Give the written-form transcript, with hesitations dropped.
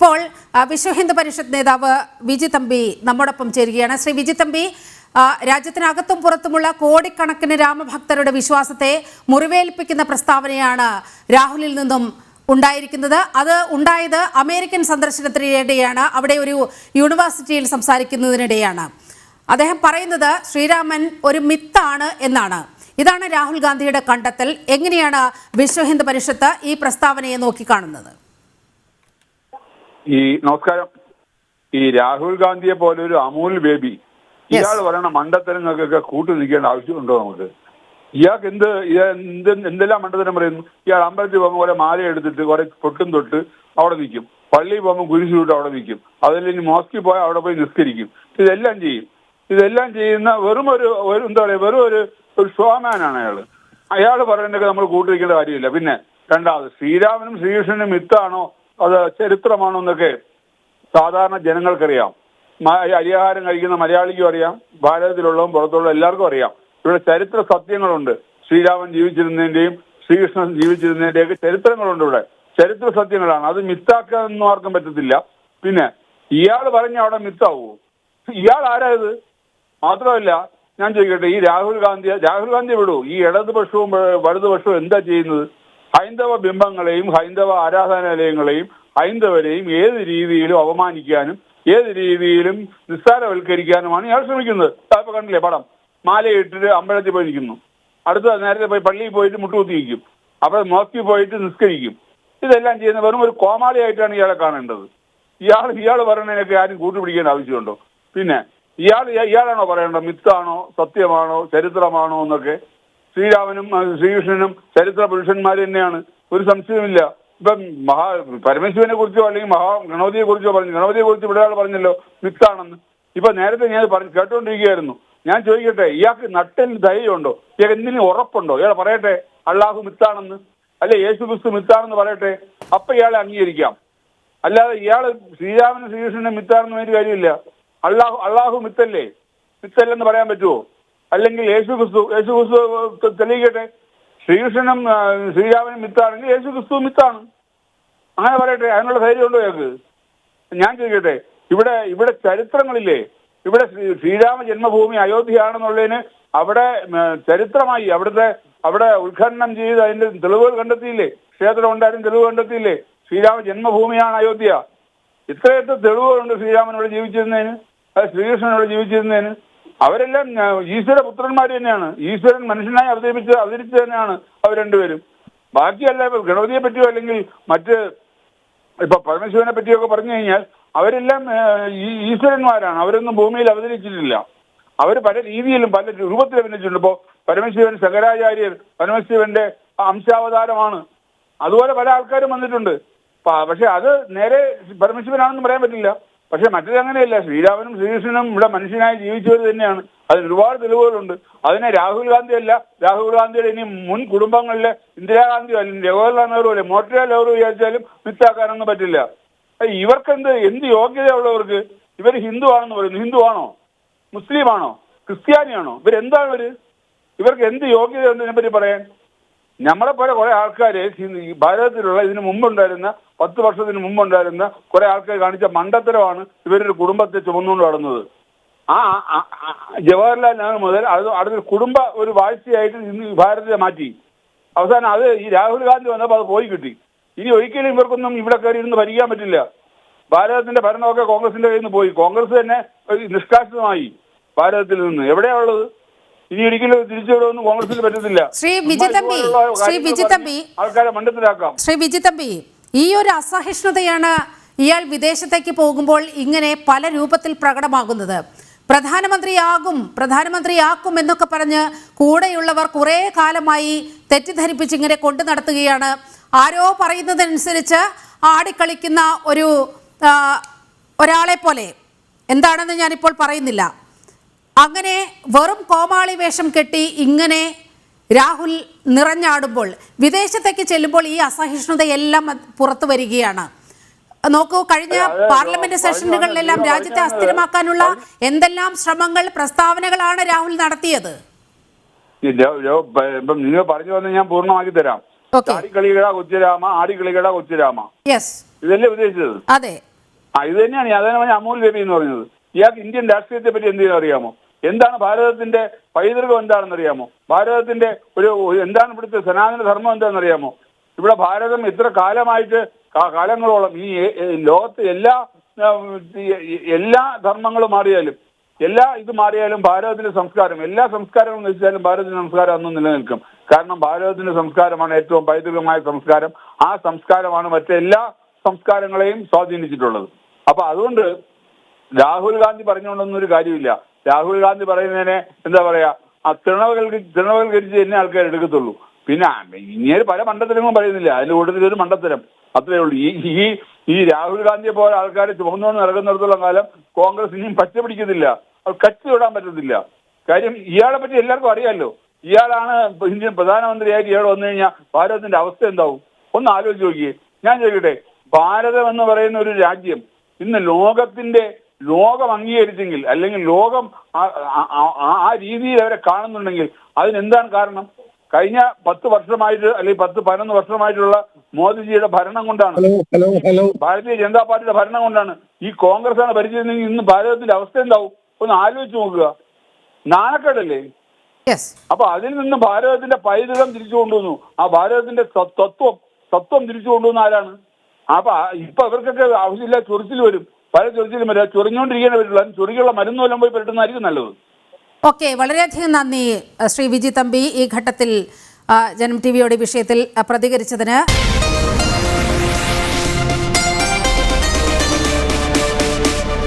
ഇപ്പോൾ വിശ്വ ഹിന്ദു പരിഷത്ത് നേതാവ് വിജി തമ്പി നമ്മോടൊപ്പം ചേരുകയാണ്. ശ്രീ വിജി തമ്പി, രാജ്യത്തിനകത്തും പുറത്തുമുള്ള കോടിക്കണക്കിന് രാമഭക്തരുടെ വിശ്വാസത്തെ മുറിവേൽപ്പിക്കുന്ന പ്രസ്താവനയാണ് രാഹുലിൽ നിന്നും ഉണ്ടായിരിക്കുന്നത്. അത് ഉണ്ടായത് അമേരിക്കൻ സന്ദർശനത്തിനിടെയാണ്, അവിടെ ഒരു യൂണിവേഴ്സിറ്റിയിൽ സംസാരിക്കുന്നതിനിടെയാണ്. അദ്ദേഹം പറയുന്നത് ശ്രീരാമൻ ഒരു മിത്താണ് എന്നാണ്. ഇതാണ് രാഹുൽ ഗാന്ധിയുടെ കണ്ടെത്തൽ. എങ്ങനെയാണ് വിശ്വ ഹിന്ദു പരിഷത്ത് ഈ പ്രസ്താവനയെ നോക്കിക്കാണുന്നത്? നമസ്കാരം. ഈ രാഹുൽ ഗാന്ധിയെ പോലെ ഒരു അമൂൽ ബേബി ഇയാൾ പറയണ മണ്ടത്തരങ്ങൾക്കൊക്കെ കൂട്ടു നിൽക്കേണ്ട ആവശ്യമുണ്ടോ നമുക്ക്? ഇയാൾക്ക് എന്തെല്ലാം മണ്ടത്തരം പറയുന്നു. ഇയാൾ അമ്പലത്തിൽ പോകുമ്പോൾ കുറെ മാല എടുത്തിട്ട് കുറെ പൊട്ടും തൊട്ട് അവിടെ നിൽക്കും, പള്ളിയിൽ പോകുമ്പോൾ കുരിശു തൊട്ട് അവിടെ നിൽക്കും, അതല്ലെങ്കിൽ മോസ്കിൽ പോയാൽ അവിടെ പോയി നിസ്കരിക്കും. ഇതെല്ലാം ചെയ്യും. ഇതെല്ലാം ചെയ്യുന്ന വെറും ഒരു എന്താ പറയുക, വെറും ഒരു ഷോമാനാണ് അയാള്. അയാൾ പറയുന്നതൊക്കെ നമ്മൾ കൂട്ടിരിക്കേണ്ട കാര്യമില്ല. പിന്നെ രണ്ടാമത്, ശ്രീരാമനും ശ്രീകൃഷ്ണനും മിത്താണോ അത് ചരിത്രമാണോ എന്നൊക്കെ സാധാരണ ജനങ്ങൾക്കറിയാം. അരിയാഹാരം കഴിക്കുന്ന മലയാളിക്കും അറിയാം, ഭാരതത്തിലുള്ളതും പുറത്തുള്ള എല്ലാവർക്കും അറിയാം. ഇവിടെ ചരിത്ര സത്യങ്ങളുണ്ട്. ശ്രീരാമൻ ജീവിച്ചിരുന്നതിന്റെയും ശ്രീകൃഷ്ണൻ ജീവിച്ചിരുന്നതിന്റെയും ഒക്കെ ചരിത്രങ്ങളുണ്ട്. ഇവിടെ ചരിത്ര സത്യങ്ങളാണ്. അത് മിത്താക്കാനൊന്നും ആർക്കും പറ്റത്തില്ല. പിന്നെ ഇയാൾ പറഞ്ഞ അവിടെ മിത്താവൂ? ഇയാൾ ആരായത്? മാത്രമല്ല, ഞാൻ ചോദിക്കട്ടെ, ഈ രാഹുൽ ഗാന്ധി വിടൂ. ഈ ഇടതുപക്ഷവും വലതുപക്ഷവും എന്താ ചെയ്യുന്നത്? ഹൈന്ദവ ബിംബങ്ങളെയും ഹൈന്ദവ ആരാധനാലയങ്ങളെയും ഹൈന്ദവരെയും ഏത് രീതിയിലും അപമാനിക്കാനും ഏത് രീതിയിലും നിസ്സാരവൽക്കരിക്കാനുമാണ് ഇയാൾ ശ്രമിക്കുന്നത്. ഇപ്പൊ കണ്ടില്ലേ പടം, മാലയിട്ടിട്ട് അമ്പലത്തിൽ പോയി നിൽക്കുന്നു, അടുത്ത നേരത്തെ പോയി പള്ളിയിൽ പോയിട്ട് മുട്ടുകുത്തി നിൽക്കും, അപ്പോൾ മോസ്കിൽ പോയിട്ട് നിസ്കരിക്കും. ഇതെല്ലാം ചെയ്യുന്ന വെറും ഒരു കോമാളിയായിട്ടാണ് ഇയാളെ കാണേണ്ടത്. ഇയാൾ പറയുന്നതിനൊക്കെ ആരും കൂട്ടുപിടിക്കേണ്ട ആവശ്യമുണ്ടോ? പിന്നെ ഇയാളാണോ പറയേണ്ടത് മിത്താണോ സത്യമാണോ ചരിത്രമാണോ എന്നൊക്കെ? ശ്രീരാമനും ശ്രീകൃഷ്ണനും ചരിത്ര പുരുഷന്മാർ തന്നെയാണ്, ഒരു സംശയമില്ല. ഇപ്പം പരമശിവനെ കുറിച്ചോ അല്ലെങ്കിൽ ഗണപതിയെ കുറിച്ചോ പറഞ്ഞു. ഗണപതിയെ കുറിച്ച് ഇവിടെ ആൾ പറഞ്ഞല്ലോ മിത്താണെന്ന്. ഇപ്പൊ നേരത്തെ ഞാൻ കേട്ടോണ്ടിരിക്കുകയായിരുന്നു. ഞാൻ ചോദിക്കട്ടെ, ഇയാൾക്ക് നട്ടലിന് ധൈര്യമുണ്ടോ? ഇയാൾക്ക് എന്തിനും ഉറപ്പുണ്ടോ? ഇയാൾ പറയട്ടെ അള്ളാഹു മിത്താണെന്ന്, അല്ലെ യേശു ക്രിസ്തു മിത്താണെന്ന് പറയട്ടെ, അപ്പൊ ഇയാളെ അംഗീകരിക്കാം. അല്ലാതെ ഇയാൾ ശ്രീരാമനും ശ്രീകൃഷ്ണനും മിത്താണെന്ന് വേണ്ടി കാര്യമില്ല. അള്ളാഹു മിത്തല്ലേ? മിത്തല്ലെന്ന് പറയാൻ പറ്റുമോ? അല്ലെങ്കിൽ യേശു ക്രിസ്തു തെളിയിക്കട്ടെ. ശ്രീകൃഷ്ണനും ശ്രീരാമനും മിത്താണെങ്കിൽ യേശു ക്രിസ്തു മിത്താണ്, അങ്ങനെ പറയട്ടെ. അതിനുള്ള ധൈര്യം ഉണ്ടോ ഇയാൾക്ക്? ഞാൻ ചോദിക്കട്ടെ, ഇവിടെ ചരിത്രങ്ങളില്ലേ? ഇവിടെ ശ്രീരാമ ജന്മഭൂമി അയോധ്യയാണെന്നുള്ളതിന് അവിടെ ചരിത്രമായി അവിടെ ഉദ്ഘാടനം ചെയ്ത് അതിന്റെ തെളിവുകൾ കണ്ടെത്തിയില്ലേ? ക്ഷേത്രം ഉണ്ടായിരുന്നു, തെളിവ് കണ്ടെത്തിയില്ലേ? ശ്രീരാമ ജന്മഭൂമിയാണ് അയോധ്യ. ഇത്രയൊക്കെ തെളിവുകളുണ്ട് ശ്രീരാമനോട് ജീവിച്ചിരുന്നതിന്, ശ്രീകൃഷ്ണനോട് ജീവിച്ചിരുന്നതിന്. അവരെല്ലാം ഈശ്വര പുത്രന്മാർ തന്നെയാണ്. ഈശ്വരൻ മനുഷ്യനായി അവതരിച്ചു തന്നെയാണ് അവർ രണ്ടുപേരും. ബാക്കിയല്ല, ഇപ്പൊ ഗണപതിയെ പറ്റിയോ അല്ലെങ്കിൽ മറ്റ് ഇപ്പൊ പരമശിവനെ പറ്റിയൊക്കെ പറഞ്ഞു കഴിഞ്ഞാൽ അവരെല്ലാം ഈശ്വരന്മാരാണ്. അവരൊന്നും ഭൂമിയിൽ അവതരിച്ചിട്ടില്ല. അവർ പല രീതിയിലും പല രൂപത്തിൽ അഭിനയിച്ചിട്ടുണ്ട്. ഇപ്പോ പരമശിവൻ ശങ്കരാചാര്യർ പരമശിവന്റെ അംശാവതാരമാണ്. അതുപോലെ പല ആൾക്കാരും വന്നിട്ടുണ്ട്. പക്ഷെ അത് നേരെ പരമശിവനാണെന്ന് പറയാൻ പറ്റില്ല. പക്ഷെ മറ്റേത് അങ്ങനെയല്ല. ശ്രീരാമനും ശ്രീകൃഷ്ണനും ഇവിടെ മനുഷ്യനായി ജീവിച്ചവർ തന്നെയാണ്. അതിന് ഒരുപാട് തെളിവുകളുണ്ട്. അതിനെ രാഹുൽ ഗാന്ധിയുടെ ഇനി മുൻ കുടുംബങ്ങളിലെ ഇന്ദിരാഗാന്ധിയോ അല്ലെങ്കിൽ ജവഹർലാൽ നെഹ്റു അല്ലെ മോട്ടിലാൽ നെഹ്റു വിചാരിച്ചാലും മിത്താക്കാനൊന്നും പറ്റില്ല. ഇവർക്ക് എന്ത് യോഗ്യതയുള്ളവർക്ക്? ഇവർ ഹിന്ദു ആണെന്ന് പറയുന്നു. ഹിന്ദു ആണോ? മുസ്ലിം ആണോ? ക്രിസ്ത്യാനിയാണോ? ഇവരെന്താണ് ഇവർക്ക് എന്ത് യോഗ്യതയുണ്ട് ഇതിനെപ്പറ്റി പറയാൻ? നമ്മളെ പോലെ കുറെ ആൾക്കാര് ഭാരതത്തിലുള്ള ഇതിന് മുമ്പുണ്ടായിരുന്ന 10 വർഷത്തിന് മുമ്പുണ്ടായിരുന്ന കുറെ ആൾക്കാർ കാണിച്ച മണ്ടത്തരമാണ് ഇവരൊരു കുടുംബത്തെ ചുമന്നുകൊണ്ട് നടന്നത്. ജവഹർലാൽ നെഹ്റു മുതൽ അടുത്തൊരു കുടുംബ ഒരു വാഴ്ചയായിട്ട് ഇന്ന് ഭാരതത്തെ മാറ്റി. അവസാനം അത് ഈ രാഹുൽ ഗാന്ധി വന്നപ്പോൾ അത് പോയി കിട്ടി. ഇനി ഒരിക്കലും ഇവർക്കൊന്നും ഇവിടെ കയറി ഇരുന്ന് ഭരിക്കാൻ പറ്റില്ല. ഭാരതത്തിന്റെ ഭരണമൊക്കെ കോൺഗ്രസിന്റെ കയ്യിൽ നിന്ന് പോയി. കോൺഗ്രസ് തന്നെ നിഷ്കാസിതമായി ഭാരതത്തിൽ നിന്ന്. എവിടെയാ ഉള്ളത്? ഇനി ഒരിക്കലും തിരിച്ചുവിടുമെന്ന് കോൺഗ്രസിന് പറ്റത്തില്ല. ശ്രീ വിജി തമ്പി, ഈ ഒരു അസഹിഷ്ണുതയാണ് ഇയാൾ വിദേശത്തേക്ക് പോകുമ്പോൾ ഇങ്ങനെ പല രൂപത്തിൽ പ്രകടമാകുന്നത്. പ്രധാനമന്ത്രിയാക്കും എന്നൊക്കെ പറഞ്ഞ് കൂടെയുള്ളവർ കുറെ കാലമായി തെറ്റിദ്ധരിപ്പിച്ച് ഇങ്ങനെ കൊണ്ടു നടത്തുകയാണ്. ആരോ പറയുന്നതനുസരിച്ച് ആടിക്കളിക്കുന്ന ഒരാളെ പോലെ, എന്താണെന്ന് ഞാനിപ്പോൾ പറയുന്നില്ല. അങ്ങനെ വെറും കോമാളി വേഷം കെട്ടി ഇങ്ങനെ രാഹുൽ നിറഞ്ഞാടുമ്പോൾ വിദേശത്തേക്ക് ചെല്ലുമ്പോൾ ഈ അസഹിഷ്ണുതയെല്ലാം പുറത്തു വരികയാണ്. നോക്കൂ, കഴിഞ്ഞ പാർലമെന്റ് സെഷനുകളിലെല്ലാം രാജ്യത്തെ അസ്ഥിരമാക്കാനുള്ള എന്തെല്ലാം ശ്രമങ്ങൾ, പ്രസ്താവനകളാണ് രാഹുൽ നടത്തിയത്. നിങ്ങൾ പറഞ്ഞു വന്ന് ഞാൻ പൂർണ്ണമാക്കി തരാം. ആടിക്കളികട കൊച്ചുരാമ, ആടിക്കളികട കൊച്ചുരാമ, ഇതല്ലേ ഉദ്ദേശിച്ചത്? അതെ. ഇത് തന്നെയാണ് അതാണ് അമൂൽ ബേബി എന്ന് പറയുന്നത്. ഇയാൾക്ക് ഇന്ത്യൻ രാഷ്ട്രീയത്തെ പറ്റി എന്തെങ്കിലും അറിയാമോ? എന്താണ് ഭാരതത്തിന്റെ പൈതൃകം എന്താണെന്ന് അറിയാമോ? ഭാരതത്തിന്റെ എന്താണ് ഇവിടുത്തെ സനാതന ധർമ്മം എന്താണെന്ന് അറിയാമോ? ഇവിടെ ഭാരതം ഇത്ര കാലമായിട്ട് കാലങ്ങളോളം ഈ ലോകത്ത് എല്ലാ ധർമ്മങ്ങളും മാറിയാലും ഇത് മാറിയാലും ഭാരതത്തിന്റെ സംസ്കാരം എല്ലാ സംസ്കാരങ്ങളും വെച്ചാലും ഭാരതത്തിന്റെ സംസ്കാരം അന്നും നിലനിൽക്കും. കാരണം ഭാരതത്തിന്റെ സംസ്കാരമാണ് ഏറ്റവും പൈതൃകമായ സംസ്കാരം. ആ സംസ്കാരമാണ് മറ്റെല്ലാ സംസ്കാരങ്ങളെയും സ്വാധീനിച്ചിട്ടുള്ളത്. അപ്പൊ അതുകൊണ്ട് രാഹുൽ ഗാന്ധി പറഞ്ഞുകൊണ്ടൊന്നും ഒരു കാര്യമില്ല. രാഹുൽ ഗാന്ധി പറയുന്നതിനെ എന്താ പറയാ, തൃണവൽക്കരിച്ച് തന്നെ ആൾക്കാർ എടുക്കത്തുള്ളൂ. പിന്നെ ഇങ്ങനെ പല മണ്ടത്തരങ്ങളും പറയുന്നില്ല, അതിന്റെ കൂട്ടത്തിൽ ഒരു മണ്ടത്തരം അത്രേ ഉള്ളൂ. ഈ രാഹുൽ ഗാന്ധിയെ പോലെ ആൾക്കാരെ ചുമന്നുകൊണ്ട് നടക്കുന്നിടത്തോളം കാലം കോൺഗ്രസ് ഇനിയും പച്ച പിടിക്കത്തില്ല, അത് കച്ചു വിടാൻ പറ്റത്തില്ല. കാര്യം ഇയാളെ പറ്റി എല്ലാവർക്കും അറിയാമല്ലോ. ഇയാളാണ് ഇന്ത്യൻ പ്രധാനമന്ത്രിയായിട്ട് ഇയാൾ വന്നു കഴിഞ്ഞാൽ ഭാരതത്തിന്റെ അവസ്ഥ എന്താവും ഒന്ന് ആലോചിച്ച് നോക്കിയേ. ഞാൻ ചോദിക്കട്ടെ, ഭാരതം എന്ന് പറയുന്ന ഒരു രാജ്യം ഇന്ന് ലോകം അംഗീകരിച്ചെങ്കിൽ, അല്ലെങ്കിൽ ലോകം ആ രീതിയിൽ അവരെ കാണുന്നുണ്ടെങ്കിൽ അതിനെന്താണ് കാരണം? കഴിഞ്ഞ 10 വർഷമായിട്ട് അല്ലെങ്കിൽ 10-11 വർഷമായിട്ടുള്ള മോദിജിയുടെ ഭരണം കൊണ്ടാണ്, ഭാരതീയ ജനതാ പാർട്ടിയുടെ ഭരണം കൊണ്ടാണ്. ഈ കോൺഗ്രസ് ആണ് ഭരിച്ചിരുന്നെങ്കിൽ ഇന്ന് ഭാരതത്തിന്റെ അവസ്ഥ എന്താവും ഒന്ന് ആലോചിച്ച് നോക്കുക. നാണക്കേടല്ലേ? അപ്പൊ അതിൽ നിന്ന് ഭാരതത്തിന്റെ പൈതൃകം തിരിച്ചു കൊണ്ടുവന്നു. ആ ഭാരതത്തിന്റെ തത്വം തിരിച്ചു കൊണ്ടുവന്ന ആരാണ്? അപ്പൊ ഇപ്പൊ ഇവർക്കൊക്കെ ആവശ്യമില്ല, ചൊറിച്ചിൽ വരും, പല ചൊറിച്ചിലും വരും. ചൊറിഞ്ഞുകൊണ്ടിരിക്കാനേ പറ്റുള്ളൂ. അതിന് ചൊറിയുള്ള മരുന്ന് വല്ലതും പോയി പെട്ടെന്നായിരിക്കും നല്ലത്. ഓക്കെ, വളരെയധികം നന്ദി ശ്രീ വിജി തമ്പി ഈ ഘട്ടത്തിൽ ജനം ടി വിയുടെ വിഷയത്തിൽ പ്രതികരിച്ചതിന്.